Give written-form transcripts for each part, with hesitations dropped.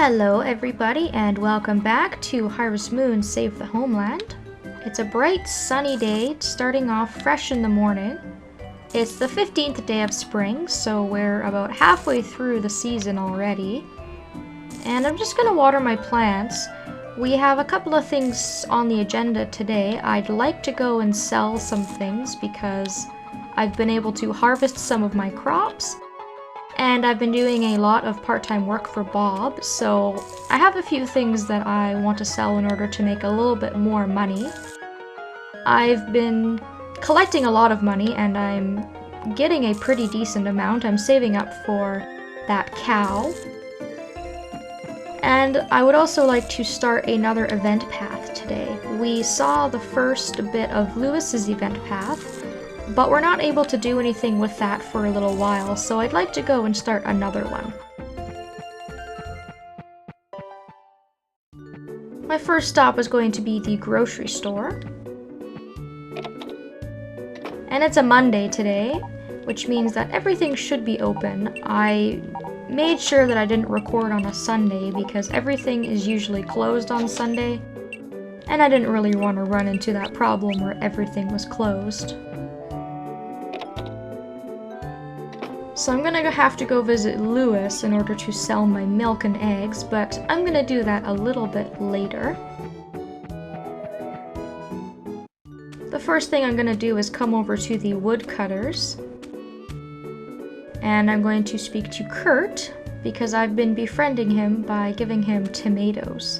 Hello everybody and welcome back to Harvest Moon Save the Homeland. It's a bright sunny day starting off fresh in the morning. It's the 15th day of spring, so we're about halfway through the season already. And I'm just gonna water my plants. We have a couple of things on the agenda today. I'd like to go and sell some things because I've been able to harvest some of my crops. And I've been doing a lot of part-time work for Bob, so I have a few things that I want to sell in order to make a little bit more money. I've been collecting a lot of money and I'm getting a pretty decent amount. I'm saving up for that cow. And I would also like to start another event path today. We saw the first bit of Lewis's event path, but we're not able to do anything with that for a little while, so I'd like to go and start another one. My first stop is going to be the grocery store. And it's a Monday today, which means that everything should be open. I made sure that I didn't record on a Sunday because everything is usually closed on Sunday, and I didn't really want to run into that problem where everything was closed. So I'm gonna have to go visit Lewis in order to sell my milk and eggs, but I'm gonna do that a little bit later. The first thing I'm gonna do is come over to the woodcutters. And I'm going to speak to Kurt, because I've been befriending him by giving him tomatoes.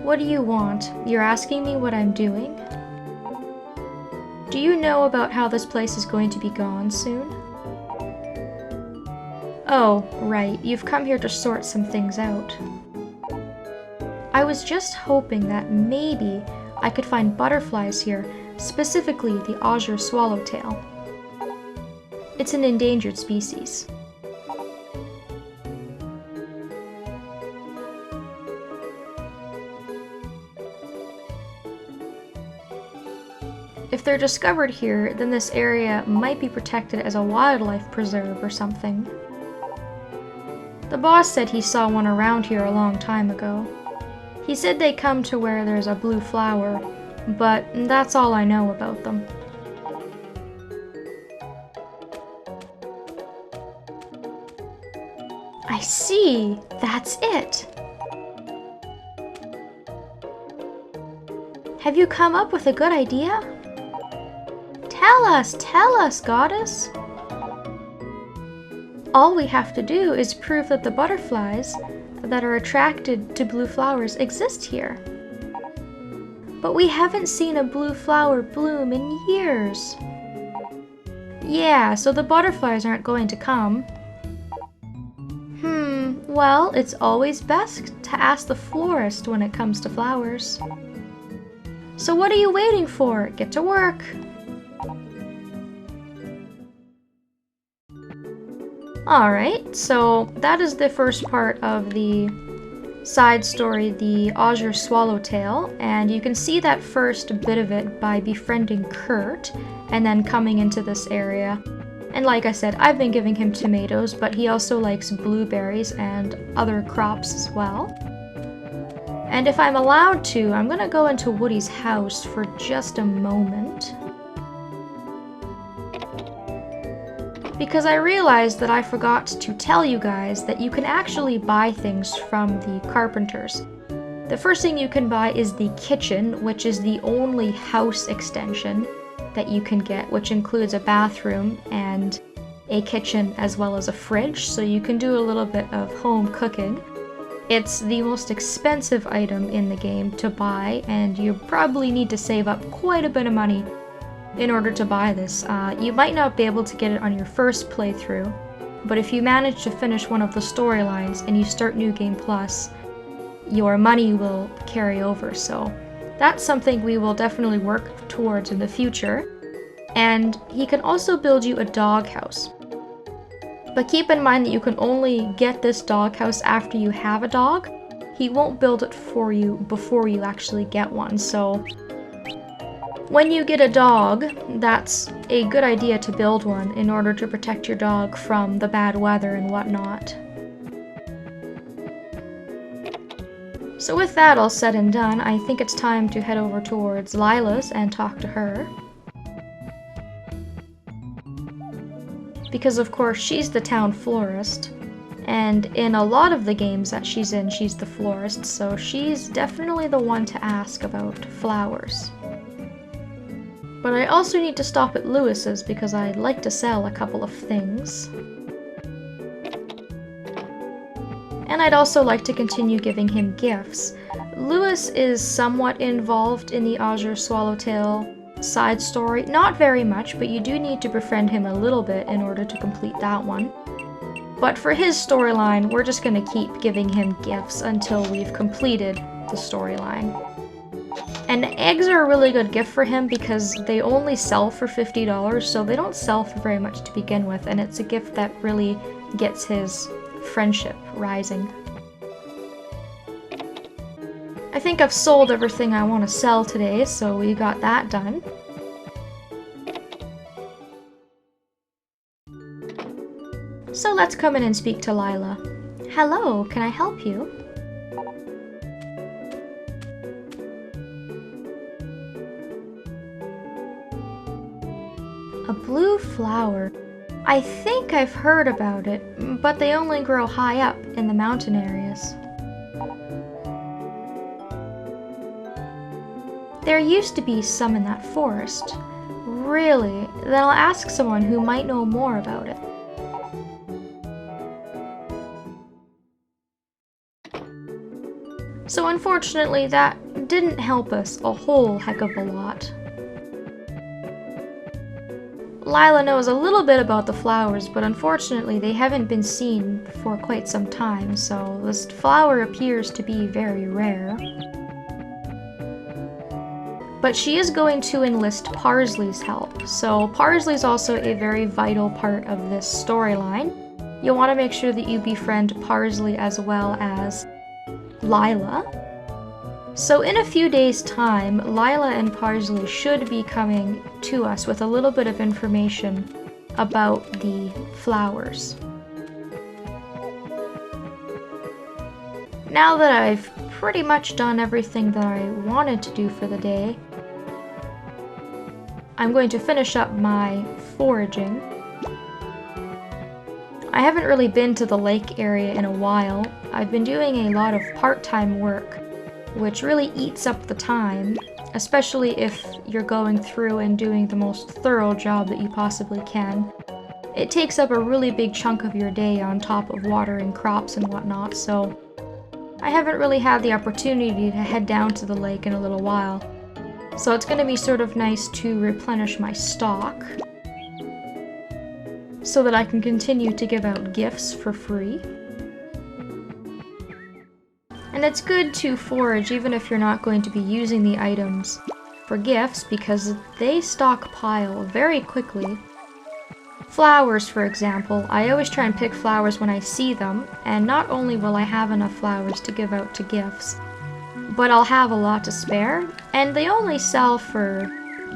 What do you want? You're asking me what I'm doing? Do you know about how this place is going to be gone soon? Oh, right, you've come here to sort some things out. I was just hoping that maybe I could find butterflies here, specifically the Azure Swallowtail. It's an endangered species. If they're discovered here, then this area might be protected as a wildlife preserve or something. The boss said he saw one around here a long time ago. He said they come to where there's a blue flower, but that's all I know about them. I see! That's it! Have you come up with a good idea? Tell us, goddess! All we have to do is prove that the butterflies that are attracted to blue flowers exist here. But we haven't seen a blue flower bloom in years. Yeah, so the butterflies aren't going to come. Well, it's always best to ask the florist when it comes to flowers. So what are you waiting for? Get to work! Alright, so that is the first part of the side story, the Azure Swallowtail, and you can see that first bit of it by befriending Kurt and then coming into this area. And like I said, I've been giving him tomatoes, but he also likes blueberries and other crops as well. And if I'm allowed to, I'm gonna go into Woody's house for just a moment. Because I realized that I forgot to tell you guys that you can actually buy things from the carpenters. The first thing you can buy is the kitchen, which is the only house extension that you can get, which includes a bathroom and a kitchen as well as a fridge, so you can do a little bit of home cooking. It's the most expensive item in the game to buy, and you probably need to save up quite a bit of money in order to buy this. You might not be able to get it on your first playthrough, but if you manage to finish one of the storylines and you start New Game Plus, your money will carry over, so that's something we will definitely work towards in the future. And he can also build you a doghouse. But keep in mind that you can only get this doghouse after you have a dog. He won't build it for you before you actually get one, so When you get a dog, that's a good idea to build one in order to protect your dog from the bad weather and whatnot. So with that all said and done, I think it's time to head over towards Lila's and talk to her. Because of course she's the town florist, and in a lot of the games that she's in, she's the florist, so she's definitely the one to ask about flowers. But I also need to stop at Lewis's because I'd like to sell a couple of things. And I'd also like to continue giving him gifts. Lewis is somewhat involved in the Azure Swallowtail side story. Not very much, but you do need to befriend him a little bit in order to complete that one. But for his storyline, we're just going to keep giving him gifts until we've completed the storyline. And eggs are a really good gift for him because they only sell for $50, so they don't sell for very much to begin with, and it's a gift that really gets his friendship rising. I think I've sold everything I want to sell today, so we got that done. So let's come in and speak to Lila. Hello, can I help you? A blue flower. I think I've heard about it, but they only grow high up in the mountain areas. There used to be some in that forest. Really? Then I'll ask someone who might know more about it. So unfortunately, that didn't help us a whole heck of a lot. Lila knows a little bit about the flowers, but unfortunately they haven't been seen for quite some time, so this flower appears to be very rare. But she is going to enlist Parsley's help, so Parsley's also a very vital part of this storyline. You'll want to make sure that you befriend Parsley as well as Lila. So in a few days' time, Lila and Parsley should be coming to us with a little bit of information about the flowers. Now that I've pretty much done everything that I wanted to do for the day, I'm going to finish up my foraging. I haven't really been to the lake area in a while. I've been doing a lot of part-time work, which really eats up the time, especially if you're going through and doing the most thorough job that you possibly can. It takes up a really big chunk of your day on top of watering crops and whatnot, so I haven't really had the opportunity to head down to the lake in a little while. So it's going to be sort of nice to replenish my stock so that I can continue to give out gifts for free. And it's good to forage even if you're not going to be using the items for gifts because they stockpile very quickly. Flowers, for example, I always try and pick flowers when I see them, and not only will I have enough flowers to give out to gifts, but I'll have a lot to spare, and they only sell for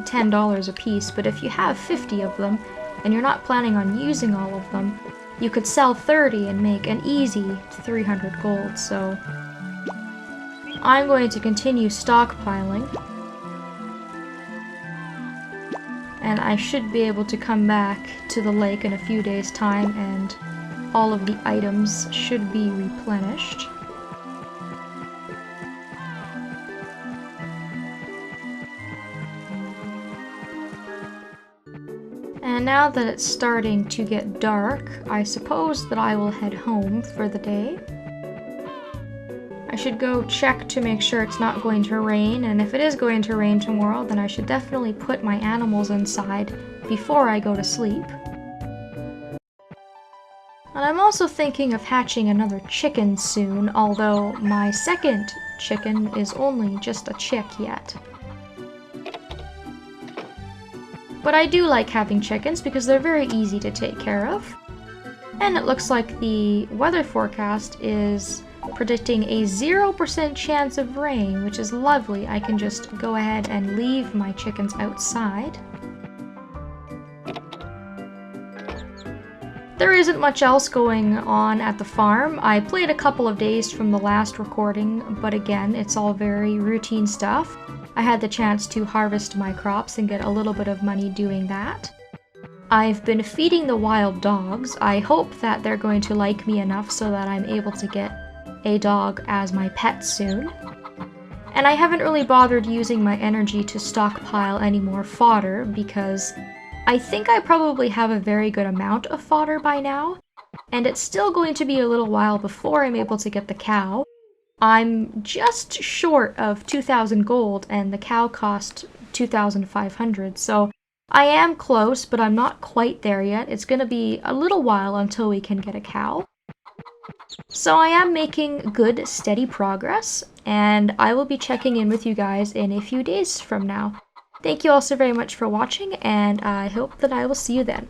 $10 a piece, but if you have 50 of them, and you're not planning on using all of them, you could sell 30 and make an easy 300 gold, so I'm going to continue stockpiling, and I should be able to come back to the lake in a few days' time, and all of the items should be replenished. And now that it's starting to get dark, I suppose that I will head home for the day. I should go check to make sure it's not going to rain, and if it is going to rain tomorrow, then I should definitely put my animals inside before I go to sleep. And I'm also thinking of hatching another chicken soon, although my second chicken is only just a chick yet. But I do like having chickens because they're very easy to take care of. And it looks like the weather forecast is predicting a 0% chance of rain, which is lovely. I can just go ahead and leave my chickens outside. There isn't much else going on at the farm. I played a couple of days from the last recording, but again, it's all very routine stuff. I had the chance to harvest my crops and get a little bit of money doing that. I've been feeding the wild dogs. I hope that they're going to like me enough so that I'm able to get a dog as my pet soon. And I haven't really bothered using my energy to stockpile any more fodder because I think I probably have a very good amount of fodder by now, and it's still going to be a little while before I'm able to get the cow. I'm just short of 2,000 gold, and the cow cost 2,500, so I am close, but I'm not quite there yet. It's going to be a little while until we can get a cow. So I am making good, steady progress, and I will be checking in with you guys in a few days from now. Thank you all so very much for watching, and I hope that I will see you then.